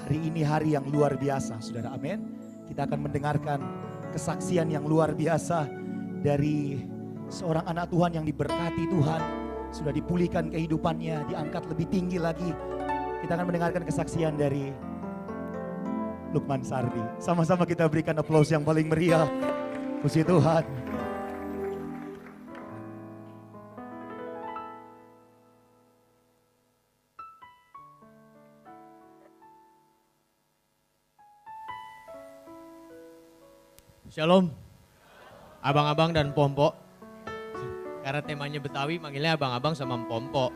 Hari ini hari yang luar biasa, saudara, amin. Kita akan mendengarkan kesaksian yang luar biasa dari seorang anak Tuhan yang diberkati Tuhan. Sudah dipulihkan kehidupannya, diangkat lebih tinggi lagi. Kita akan mendengarkan kesaksian dari Lukman Sardi. Sama-sama kita berikan aplaus yang paling meriah. Puji Tuhan. Shalom, abang-abang dan pompo. Karena temanya Betawi, manggilnya abang-abang sama pompo.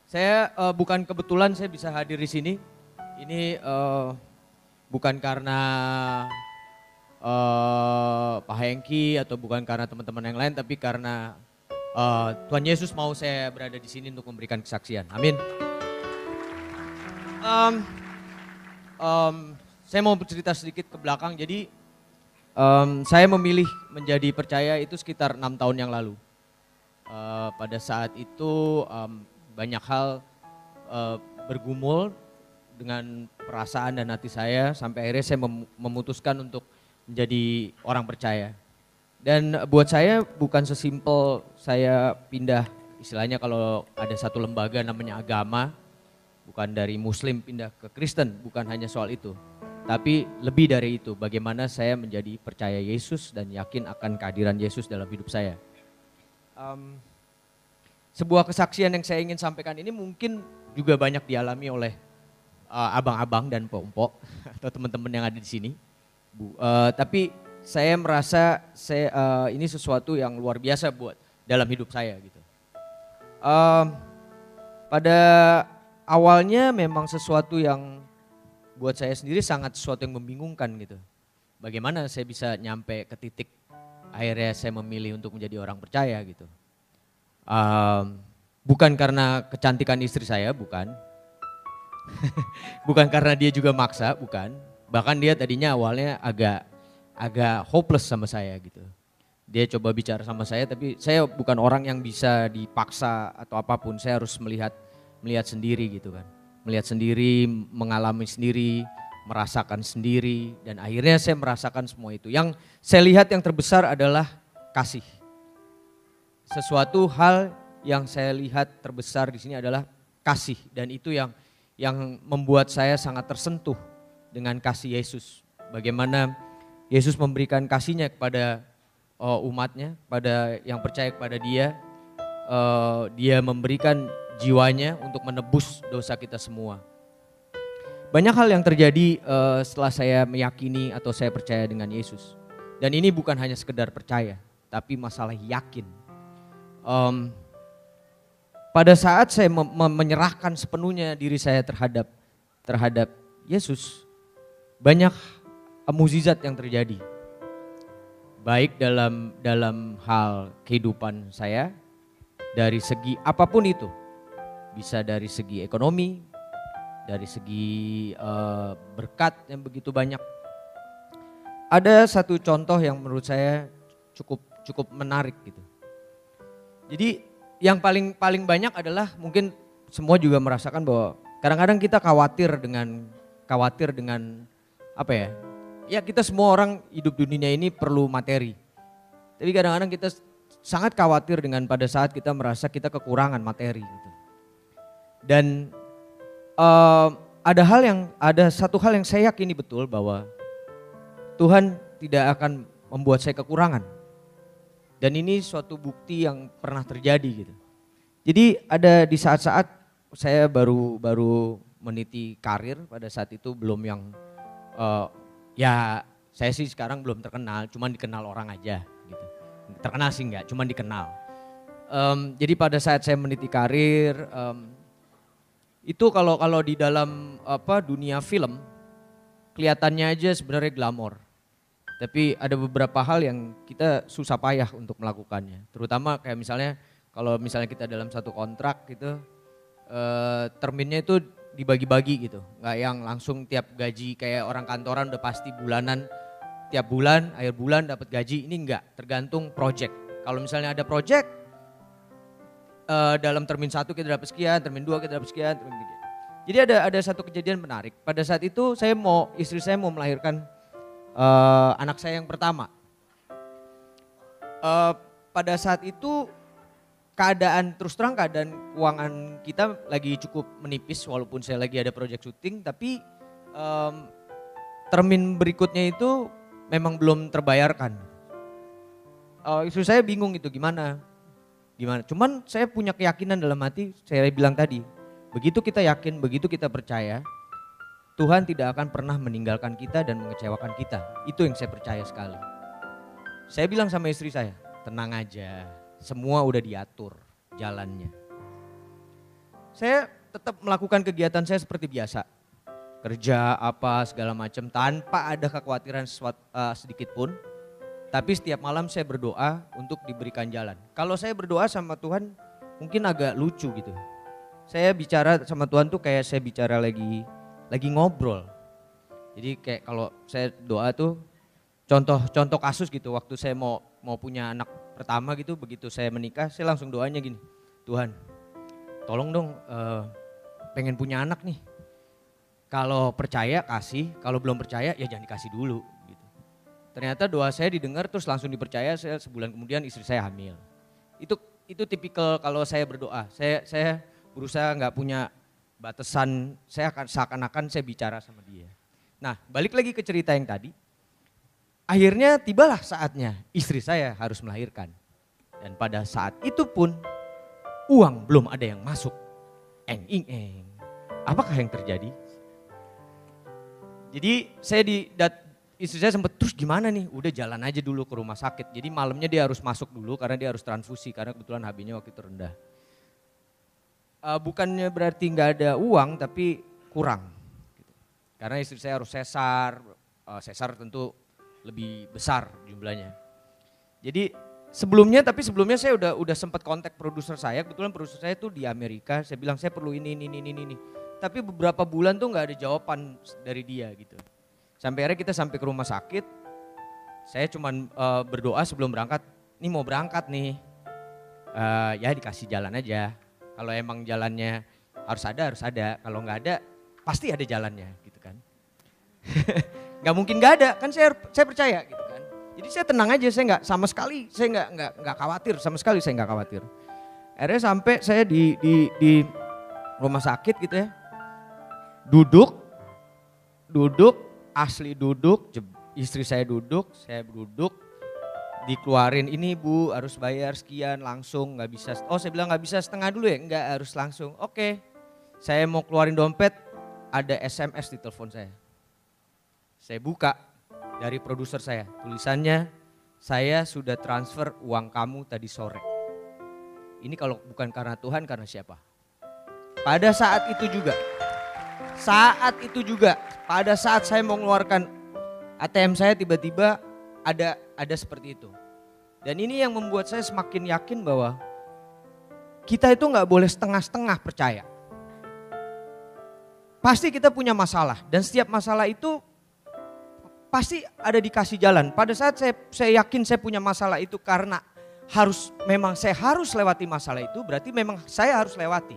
Saya bukan kebetulan saya bisa hadir di sini. Ini bukan karena Pak Hengki atau bukan karena teman-teman yang lain, tapi karena Tuhan Yesus mau saya berada di sini untuk memberikan kesaksian. Amin. Saya mau bercerita sedikit ke belakang. Jadi saya memilih menjadi percaya itu sekitar 6 tahun yang lalu. Pada saat itu banyak hal bergumul dengan perasaan dan hati saya sampai akhirnya saya memutuskan untuk menjadi orang percaya. Dan buat saya bukan sesimpel saya pindah, istilahnya kalau ada satu lembaga namanya agama, bukan dari Muslim pindah ke Kristen, bukan hanya soal itu. Tapi lebih dari itu, bagaimana saya menjadi percaya Yesus dan yakin akan kehadiran Yesus dalam hidup saya. Sebuah kesaksian yang saya ingin sampaikan ini mungkin juga banyak dialami oleh abang-abang dan pompo atau teman-teman yang ada di sini. Tapi saya merasa ini sesuatu yang luar biasa buat dalam hidup saya gitu. Pada awalnya memang sesuatu yang buat saya sendiri sangat sesuatu yang membingungkan gitu. Bagaimana saya bisa nyampe ke titik akhirnya saya memilih untuk menjadi orang percaya gitu. Bukan karena kecantikan istri saya, bukan. Bukan karena dia juga maksa, bukan. Bahkan dia tadinya awalnya agak hopeless sama saya gitu. Dia coba bicara sama saya, tapi saya bukan orang yang bisa dipaksa atau apapun. Saya harus melihat sendiri gitu kan. Melihat sendiri, mengalami sendiri, merasakan sendiri, dan akhirnya saya merasakan semua itu. Yang saya lihat yang terbesar adalah kasih. Sesuatu hal yang saya lihat terbesar di sini adalah kasih, dan itu yang membuat saya sangat tersentuh dengan kasih Yesus. Bagaimana Yesus memberikan kasihnya kepada umatnya, pada yang percaya kepada Dia. Dia memberikan jiwanya untuk menebus dosa kita semua. Banyak hal yang terjadi setelah saya meyakini atau saya percaya dengan Yesus. Dan ini bukan hanya sekedar percaya, tapi masalah yakin. Pada saat saya menyerahkan sepenuhnya diri saya terhadap Yesus, banyak mukjizat yang terjadi. Baik dalam hal kehidupan saya, dari segi apapun itu. Bisa dari segi ekonomi, dari segi berkat yang begitu banyak. Ada satu contoh yang menurut saya cukup menarik gitu. Jadi yang paling banyak adalah mungkin semua juga merasakan bahwa kadang-kadang kita khawatir dengan apa ya? Ya kita semua orang hidup di dunia ini perlu materi. Tapi kadang-kadang kita sangat khawatir dengan pada saat kita merasa kita kekurangan materi gitu. Dan ada satu hal yang saya yakini betul bahwa Tuhan tidak akan membuat saya kekurangan. Dan ini suatu bukti yang pernah terjadi gitu. Jadi ada di saat-saat saya baru meniti karir, pada saat itu belum yang ya saya sih sekarang belum terkenal, cuman dikenal orang aja gitu. Terkenal sih enggak, cuman dikenal. Jadi pada saat saya meniti karir, itu kalau di dalam dunia film kelihatannya aja sebenarnya glamor. Tapi ada beberapa hal yang kita susah payah untuk melakukannya. Terutama kayak misalnya kalau misalnya kita dalam satu kontrak gitu, terminnya itu dibagi-bagi gitu. Nggak yang langsung tiap gaji kayak orang kantoran udah pasti bulanan, tiap bulan, akhir bulan dapat gaji. Ini enggak, tergantung project. Kalau misalnya ada project, dalam termin 1 kita dapat sekian, termin 2 kita dapat sekian, termin 3. Jadi ada satu kejadian menarik. Pada saat itu istri saya mau melahirkan anak saya yang pertama. Pada saat itu terus terang keadaan keuangan kita lagi cukup menipis walaupun saya lagi ada project syuting, tapi termin berikutnya itu memang belum terbayarkan. Istri saya bingung itu gimana. Cuman saya punya keyakinan dalam hati, saya bilang tadi, begitu kita yakin, begitu kita percaya, Tuhan tidak akan pernah meninggalkan kita dan mengecewakan kita. Itu yang saya percaya sekali. Saya bilang sama istri saya, tenang aja, semua udah diatur jalannya. Saya tetap melakukan kegiatan saya seperti biasa. Kerja apa segala macam tanpa ada kekhawatiran sedikit pun. Tapi setiap malam saya berdoa untuk diberikan jalan. Kalau saya berdoa sama Tuhan mungkin agak lucu gitu. Saya bicara sama Tuhan tuh kayak saya bicara lagi ngobrol. Jadi kayak kalau saya doa tuh contoh kasus gitu, waktu saya mau punya anak pertama gitu, begitu saya menikah saya langsung doanya gini, Tuhan tolong dong pengen punya anak nih. Kalau percaya kasih, kalau belum percaya ya jangan dikasih dulu gitu. Ternyata doa saya didengar terus langsung dipercaya, sebulan kemudian istri saya hamil. Itu tipikal kalau saya berdoa, saya berusaha nggak punya batasan, saya akan seakan-akan saya bicara sama dia. Nah balik lagi ke cerita yang tadi, akhirnya tibalah saatnya istri saya harus melahirkan. Dan pada saat itu pun uang belum ada yang masuk. Apakah yang terjadi? Jadi istri saya sempat terus gimana nih, udah jalan aja dulu ke rumah sakit. Jadi malamnya dia harus masuk dulu karena dia harus transfusi karena kebetulan HB-nya waktu itu rendah. Bukannya berarti nggak ada uang tapi kurang. Gitu. Karena istri saya harus sesar tentu lebih besar jumlahnya. Jadi sebelumnya saya udah sempat kontak produser saya, kebetulan produser saya tuh di Amerika, saya bilang saya perlu ini. Tapi beberapa bulan tuh nggak ada jawaban dari dia gitu. Sampai akhirnya kita sampai ke rumah sakit, saya cuman berdoa sebelum berangkat, ini mau berangkat nih, ya dikasih jalan aja. Kalau emang jalannya harus ada, kalau nggak ada pasti ada jalannya gitu kan. Nggak mungkin nggak ada, kan saya percaya gitu kan. Jadi saya tenang aja, saya nggak sama sekali, saya nggak khawatir, sama sekali saya nggak khawatir. Akhirnya sampai saya di rumah sakit gitu ya, duduk, istri saya duduk, saya duduk, dikeluarin ini Bu harus bayar sekian langsung, nggak bisa. Oh saya bilang nggak bisa setengah dulu ya, nggak harus langsung. Oke, saya mau keluarin dompet, ada SMS di telepon saya. Saya buka dari produser saya, tulisannya saya sudah transfer uang kamu tadi sore. Ini kalau bukan karena Tuhan, karena siapa? Pada saat itu juga, pada saat saya mau mengeluarkan ATM saya tiba-tiba ada seperti itu. Dan ini yang membuat saya semakin yakin bahwa kita itu nggak boleh setengah-setengah percaya. Pasti kita punya masalah dan setiap masalah itu pasti ada dikasih jalan. Pada saat saya yakin saya punya masalah itu karena saya harus lewati masalah itu, berarti memang saya harus lewati.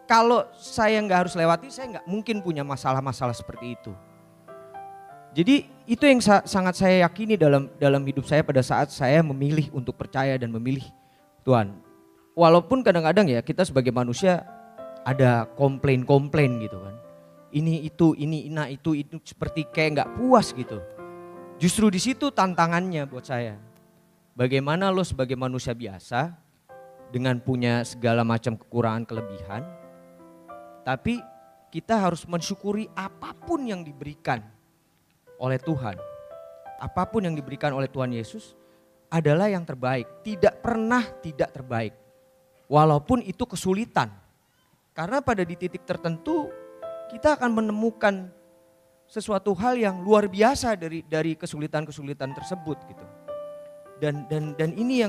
Kalau saya nggak harus lewati, saya nggak mungkin punya masalah-masalah seperti itu. Jadi itu yang sangat saya yakini dalam hidup saya pada saat saya memilih untuk percaya dan memilih Tuhan. Walaupun kadang-kadang ya kita sebagai manusia ada komplain gitu kan. Ini itu seperti kayak nggak puas gitu. Justru di situ tantangannya buat saya. Bagaimana lo sebagai manusia biasa dengan punya segala macam kekurangan kelebihan, tapi kita harus mensyukuri apapun yang diberikan oleh Tuhan. Apapun yang diberikan oleh Tuhan Yesus adalah yang terbaik. Tidak pernah tidak terbaik. Walaupun itu kesulitan. Karena pada di titik tertentu kita akan menemukan sesuatu hal yang luar biasa dari kesulitan-kesulitan tersebut gitu. Dan ini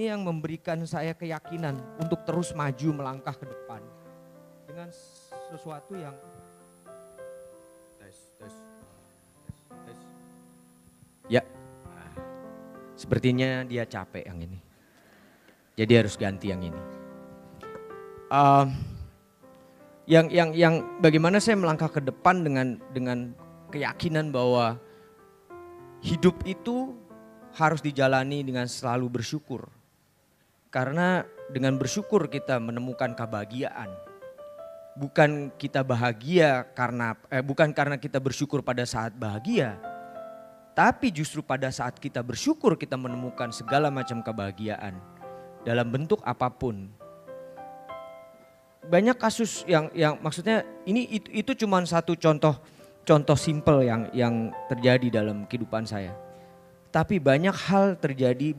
yang memberikan saya keyakinan untuk terus maju melangkah ke depan dengan sesuatu yang ya, sepertinya dia capek yang ini. Jadi harus ganti yang ini. Yang bagaimana saya melangkah ke depan dengan keyakinan bahwa hidup itu harus dijalani dengan selalu bersyukur. Karena dengan bersyukur kita menemukan kebahagiaan. Bukan kita bahagia bukan karena kita bersyukur pada saat bahagia. Tapi justru pada saat kita bersyukur kita menemukan segala macam kebahagiaan. Dalam bentuk apapun. Banyak kasus yang maksudnya itu cuma satu contoh simple yang terjadi dalam kehidupan saya. Tapi banyak hal terjadi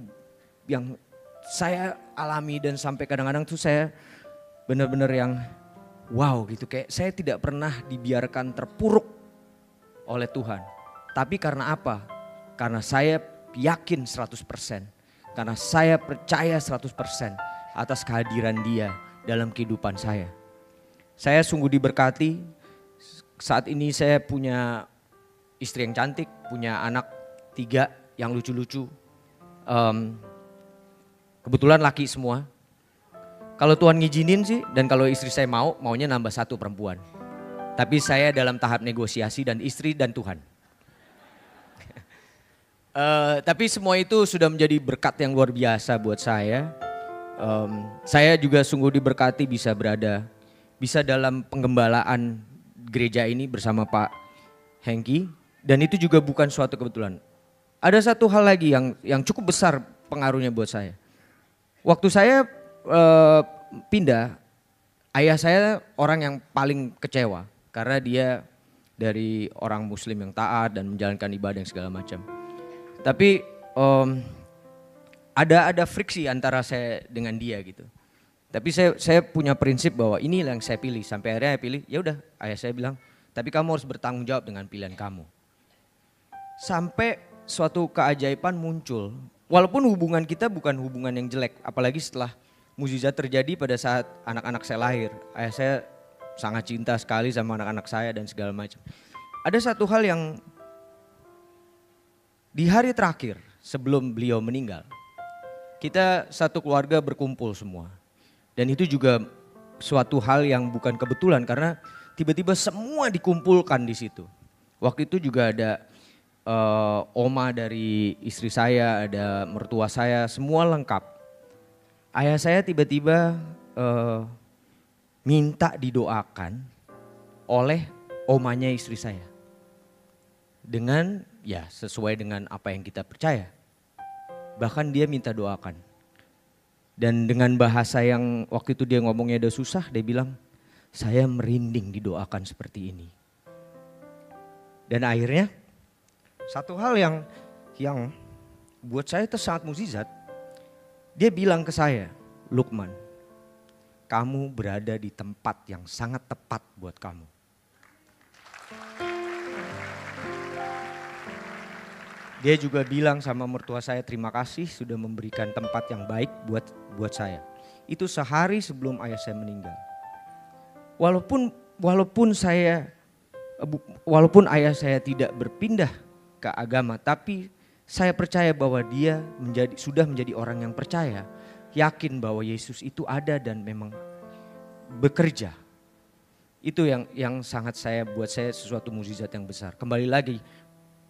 yang saya alami dan sampai kadang-kadang tuh saya benar-benar yang wow gitu. Kayak saya tidak pernah dibiarkan terpuruk oleh Tuhan. Tapi karena apa? Karena saya yakin 100%. Karena saya percaya 100% atas kehadiran Dia dalam kehidupan saya. Saya sungguh diberkati. Saat ini saya punya istri yang cantik, punya anak 3 yang lucu-lucu. Kebetulan laki semua. Kalau Tuhan ngizinin sih dan kalau istri saya maunya nambah 1 perempuan. Tapi saya dalam tahap negosiasi dan istri dan Tuhan. Tapi semua itu sudah menjadi berkat yang luar biasa buat saya. Saya juga sungguh diberkati bisa dalam penggembalaan gereja ini bersama Pak Hengki. Dan itu juga bukan suatu kebetulan. Ada satu hal lagi yang cukup besar pengaruhnya buat saya. Waktu saya pindah, ayah saya orang yang paling kecewa. Karena dia dari orang muslim yang taat dan menjalankan ibadah yang segala macam. Tapi ada friksi antara saya dengan dia gitu. Tapi saya punya prinsip bahwa ini yang saya pilih. Sampai akhirnya saya pilih, ya udah ayah saya bilang, tapi kamu harus bertanggung jawab dengan pilihan kamu. Sampai suatu keajaiban muncul. Walaupun hubungan kita bukan hubungan yang jelek. Apalagi setelah mukjizat terjadi pada saat anak-anak saya lahir. Ayah saya sangat cinta sekali sama anak-anak saya dan segala macam. Ada satu hal yang di hari terakhir sebelum beliau meninggal. Kita satu keluarga berkumpul semua. Dan itu juga suatu hal yang bukan kebetulan karena tiba-tiba semua dikumpulkan di situ. Waktu itu juga ada oma dari istri saya, ada mertua saya, semua lengkap. Ayah saya tiba-tiba minta didoakan oleh omanya istri saya. Dengan ya sesuai dengan apa yang kita percaya. Bahkan dia minta doakan. Dan dengan bahasa yang waktu itu dia ngomongnya udah susah, dia bilang, saya merinding didoakan seperti ini. Dan akhirnya satu hal yang buat saya itu sangat mukjizat. Dia bilang ke saya, Lukman, kamu berada di tempat yang sangat tepat buat kamu. Dia juga bilang sama mertua saya, terima kasih sudah memberikan tempat yang baik buat saya. Itu sehari sebelum ayah saya meninggal. Walaupun ayah saya tidak berpindah ke agama, tapi saya percaya bahwa dia sudah menjadi orang yang percaya, yakin bahwa Yesus itu ada dan memang bekerja. Itu yang sangat buat saya sesuatu mukjizat yang besar. Kembali lagi,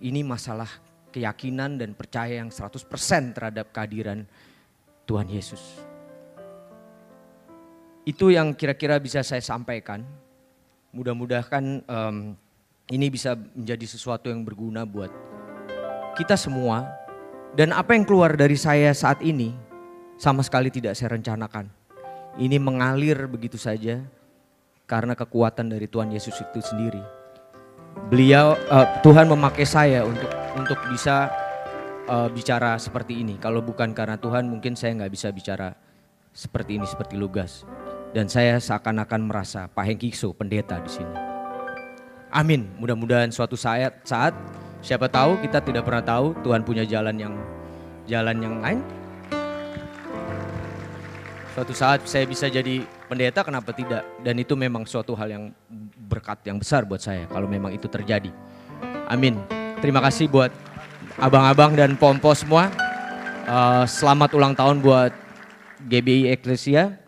ini masalah keyakinan dan percaya yang 100% terhadap kehadiran Tuhan Yesus. Itu yang kira-kira bisa saya sampaikan. Mudah-mudahan ini bisa menjadi sesuatu yang berguna buat kita semua. Dan apa yang keluar dari saya saat ini sama sekali tidak saya rencanakan. Ini mengalir begitu saja karena kekuatan dari Tuhan Yesus itu sendiri. Tuhan memakai saya untuk bisa bicara seperti ini. Kalau bukan karena Tuhan mungkin saya nggak bisa bicara seperti ini, seperti Lugas. Dan saya seakan-akan merasa Pak Hengkikso pendeta di sini. Amin. Mudah-mudahan suatu saat siapa tahu, kita tidak pernah tahu, Tuhan punya jalan yang lain. Suatu saat saya bisa jadi pendeta, kenapa tidak? Dan itu memang suatu hal yang berkat yang besar buat saya kalau memang itu terjadi. Amin. Terima kasih buat abang-abang dan pompo semua. Selamat ulang tahun buat GBI Eklesia.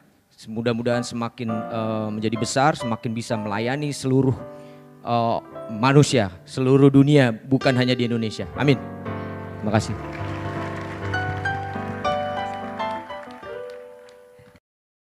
Mudah-mudahan semakin menjadi besar, semakin bisa melayani seluruh manusia, seluruh dunia, bukan hanya di Indonesia. Amin. Terima kasih.